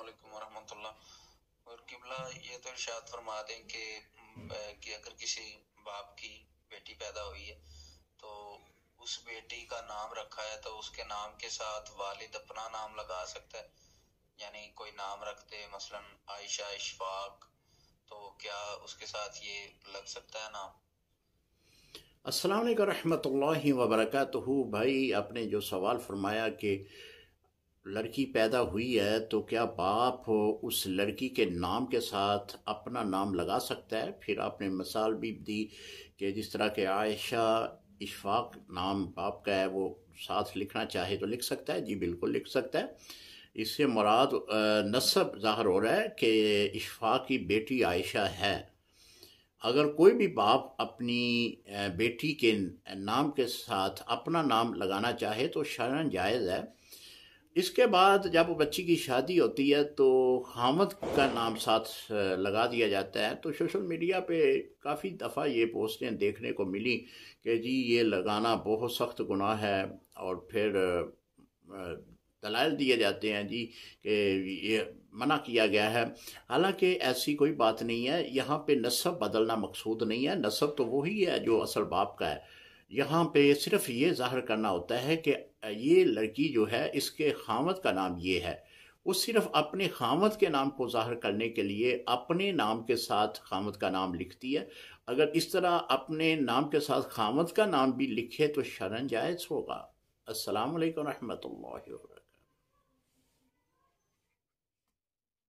علیکم ورحمۃ اللہ۔ اور قبلہ یہ تو ارشاد فرما دیں کہ اگر کسی باپ کی بیٹی پیدا ہوئی ہے تو اس بیٹی کا نام رکھا ہے تو اس کے نام کے ساتھ والد اپنا نام لگا سکتا ہے، یعنی کوئی نام رکھ دے مثلا عائشہ اشفاق، تو کیا اس کے ساتھ یہ لگ سکتا ہے نام؟ السلام علیکم ورحمۃ اللہ وبرکاتہ۔ بھائی آپ نے جو سوال فرمایا کہ لڑکی پیدا ہوئی ہے تو کیا باپ اس لڑکی کے نام کے ساتھ اپنا نام لگا سکتا ہے؟ پھر آپ نے مثال بھی دی کہ جس طرح کہ عائشہ اشفاق نام باپ کا ہے وہ ساتھ لکھنا چاہے تو لکھ سکتا ہے۔ جی بالکل لکھ سکتا ہے۔ اس سے مراد نسب ظاہر ہو رہا ہے کہ اشفاق کی بیٹی عائشہ ہے۔ اگر کوئی بھی باپ اپنی بیٹی کے نام کے ساتھ اپنا نام لگانا چاہے تو شرعاً جائز ہے۔ اس کے بعد جب بچی کی شادی ہوتی ہے تو خامد کا نام ساتھ لگا دیا جاتا ہے۔ تو سوشل میڈیا پہ کافی دفعہ یہ پوسٹیں دیکھنے کو ملی کہ جی یہ لگانا بہت سخت گناہ ہے، اور پھر دلائل دیے جاتے ہیں جی کہ یہ منع کیا گیا ہے۔ حالانکہ ایسی کوئی بات نہیں ہے، یہاں پہ نسب بدلنا مقصود نہیں ہے، نسب تو وہی ہے جو اصل باپ کا ہے۔ یہاں پہ صرف یہ ظاہر کرنا ہوتا ہے کہ یہ لڑکی جو ہے اس کے خامد کا نام یہ ہے، وہ صرف اپنے خامد کے نام کو ظاہر کرنے کے لیے اپنے نام کے ساتھ خامد کا نام لکھتی ہے۔ اگر اس طرح اپنے نام کے ساتھ خامد کا نام بھی لکھے تو شرعاً جائز ہوگا۔ السلام علیکم ورحمۃ اللہ وبرکاتہ۔